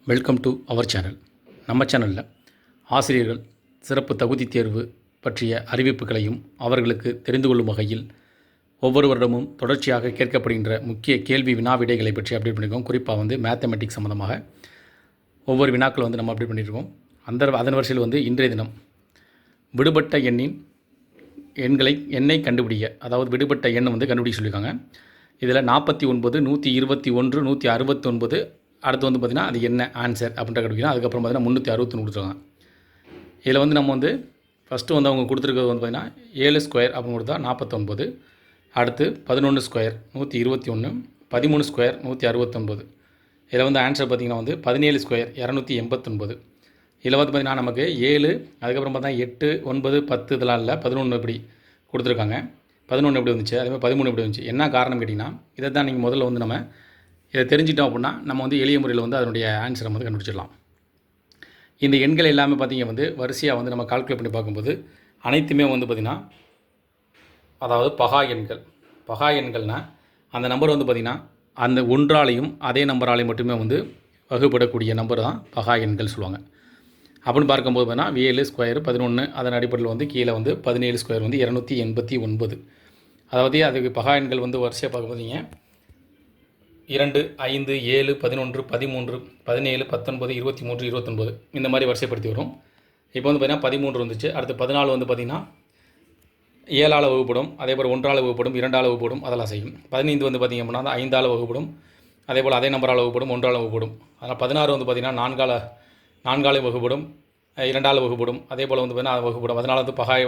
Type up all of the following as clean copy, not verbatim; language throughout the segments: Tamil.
Welcome to our channel. நம்ம சேனலில் ஆசிரியர்கள் சிறப்பு தகுதி தேர்வு பற்றிய அறிவிப்புகளையும் அவர்களுக்கு தெரிந்து கொள்ளும் வகையில் ஒவ்வொரு வருடமும் தொடர்ச்சியாக கேட்கப்படுகின்ற முக்கிய கேள்வி வினா விடைகளை பற்றி அப்டேட் பண்ணியிருக்கோம். குறிப்பாக மேத்தமெட்டிக்ஸ் சம்மந்தமாக ஒவ்வொரு வினாக்களை நம்ம அப்டேட் பண்ணியிருக்கோம். அதன் வரிசையில் இன்றைய தினம் விடுபட்ட எண்ணை கண்டுபிடிக்க, அதாவது விடுபட்ட எண் கண்டுபிடிக்க சொல்லியிருக்காங்க. இதில் 49, 121, 169, அடுத்து பார்த்திங்கன்னா அது என்ன ஆன்சர் அப்படின்ற கண்டுபிடிக்கணும். அதுக்கப்புறம் பார்த்திங்கன்னா 361 கொடுத்துருக்காங்க. இதில் நம்ம ஃபஸ்ட்டு அவங்க கொடுத்துருக்கிறது பார்த்திங்கன்னா 7 ஸ்கொயர் அப்படின்னு கொடுத்தா 49, அடுத்து 11 ஸ்கொயர் 121, 13 ஸ்கொயர் 169. இதில் ஆன்சர் பார்த்திங்கன்னா 17 ஸ்கொயர் 289. இதில் பார்த்திங்கன்னா நமக்கு 7, அதுக்கப்புறம் பார்த்தா 8, 9, 10 இதெல்லாம் இல்லை, 11 இப்படி கொடுத்துருக்காங்க. 11 எப்படி வந்துச்சு, அதேமாதிரி 13 எப்படி வந்துச்சு. என்ன காரணம் கேட்டிங்கன்னா, இதை தான் நீங்கள் முதல்ல நம்ம இதை தெரிஞ்சிட்டோம் அப்படின்னா நம்ம எளிய முறையில் அதனுடைய ஆன்சரை கண்டுபிடிச்சிடலாம். இந்த எண்கள் எல்லாமே பார்த்திங்க வரிசையாக நம்ம கால்குலேட் பண்ணி பார்க்கும்போது அனைத்துமே பார்த்திங்கன்னா, அதாவது பகா எண்கள். பகா எண்கள்னால் அந்த நம்பர் பார்த்திங்கன்னா அந்த ஒன்றாலையும் அதே நம்பராலையும் மட்டுமே வகுப்படக்கூடிய நம்பர் தான் பகா எண்கள் சொல்லுவாங்க. அப்படின்னு பார்க்கும்போது பார்த்தீங்கன்னா 7 ஸ்கொயர் 11, அதன் அடிப்படையில் கீழே 17 ஸ்கொயர் 289. அதாவது அதுக்கு பகா எண்கள் வரிசையாக பார்க்கும்போது நீங்கள் 2, 5, 7, 11, 13, 17, 19, 23, 29 இந்த மாதிரி வரிசைப்படுத்தி வரும். இப்போ பார்த்திங்கன்னா 13 வந்துச்சு. அடுத்து 14 பார்த்திங்கன்னா 7ஆல் வகுப்படும், அதே போல் 1ஆல் வகுப்படும், 2ஆல் வகுப்படும், அதெல்லாம் செய்யும். 15 பார்த்திங்க அப்படின்னா 5ஆல் வகுப்படும், அதே போல் அதே நம்பரால் வகுப்படும், 1ஆல் வகுப்படும். அதனால் 16 பார்த்திங்கன்னா 4ஆல் வகுப்படும், 2ஆல் வகுப்படும், அதே போல் பார்த்திங்கன்னா அது வகுப்படும். அதனால்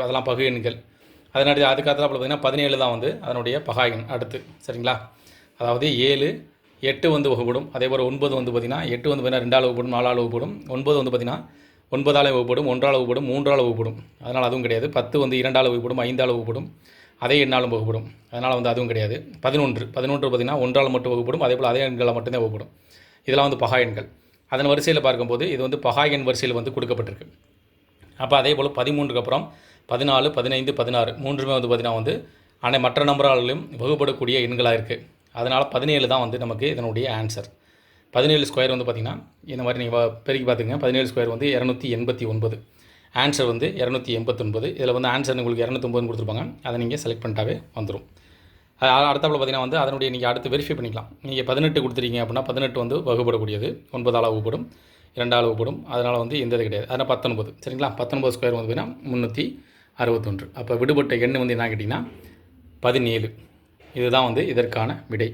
அதெல்லாம் பகு எண்கள். அதனுடைய அதுக்கப்புறம் பார்த்திங்கன்னா 17 தான் அதனுடைய பகா எண் அடுத்து. சரிங்களா? அதாவது 7, 8 வகுப்படும், அதே போல் 9 பார்த்திங்கன்னா 8 பார்த்திங்கன்னா 2ஆல் வகுப்படும், 4ஆல் வகுப்படும். 9 பார்த்திங்கன்னா 9ஆல் வகுப்படும், 1ஆல் வகுப்படும், 3ஆல் வகுப்படும். அதனால் அதுவும் கிடையாது. 10 2ஆல் வகுப்படும், 5ஆல் வகுப்படும், அதே எண்ணாலும் வகுப்படும். அதனால் அதுவும் கிடையாது. 11 பார்த்திங்கன்னா 1ஆல் மட்டும் வகுப்படும், அதே போல் அதே எண்களை மட்டும்தான் வகுப்படும். இதெல்லாம் பகா எண்கள். அதன் வரிசையில் பார்க்கும்போது இது பகா எண் வரிசையில் கொடுக்கப்பட்டிருக்கு. அப்போ அதே போல் 13க்கு அப்புறம் 14, 15, 16 மூன்றுமே பார்த்திங்கன்னா மற்ற நம்பராலும் வகுப்படக்கூடிய எண்களாக இருக்குது. அதனால் 17 தான் நமக்கு இதனுடைய ஆன்சர். 17 ஸ்கொயர் பார்த்திங்கன்னா இந்த மாதிரி நீங்கள் பெருக்கி பார்த்துங்க. 17 ஸ்கொயர் 289. ஆன்சர் 289. இதில் ஆன்சர் உங்களுக்கு 209 கொடுத்துருப்பாங்க. அதை நீங்கள் செலக்ட் பண்ணிட்டாவே வந்துடும். அடுத்தப்பல பார்த்திங்கன்னா அதனுடைய நீங்கள் அடுத்து வெரிஃபை பண்ணிக்கலாம். நீங்கள் 18 கொடுத்துருக்கீங்க அப்படின்னா 18 வகுப்படக்கூடியது, 9ஆல் வகுப்படும், 2ஆல் வகுப்படும். அதனால் எந்த இது கிடையாது. அதனால் 19. சரிங்களா? 19 ஸ்கொயர் பார்த்திங்கன்னா 361. அப்போ விடுபட்ட எண் என்ன கேட்டிங்கன்னா 17. இதுதான் இதற்கான விடை.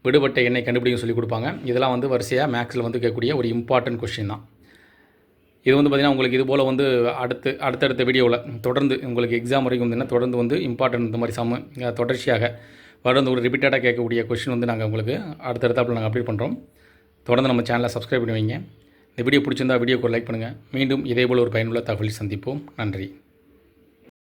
விடுபட்ட எண்ணை கண்டுபிடிக்க சொல்லி கொடுப்பாங்க. இதெல்லாம் வரிசையாக மேக்ஸில் கேட்கக்கூடிய ஒரு இம்பார்ட்டன்ட் கொஸ்டின் தான். இது பார்த்திங்கன்னா உங்களுக்கு இது போல் அடுத்தடுத்த வீடியோவில் தொடர்ந்து உங்களுக்கு எக்ஸாம் வரைக்கும் தொடர்ந்து இம்பார்ட்டன்ட் இந்த மாதிரி தொடர்ச்சியாக தொடர்ந்து ஒரு ரிப்பீட்டடாக கேட்கக்கூடிய கொஸ்டின் நாங்கள் உங்களுக்கு அடுத்தடுத்தாப்பில் நாங்கள் அப்டேட் பண்ணுறோம். தொடர்ந்து நம்ம சேனலை சப்ஸ்கிரைப் பண்ணி வைங்க. இந்த வீடியோ பிடிச்சிருந்தால் வீடியோக்கு லைக் பண்ணுங்கள். மீண்டும் இதேபோல் ஒரு பயனுள்ள தகவலில் சந்திப்போம். நன்றி.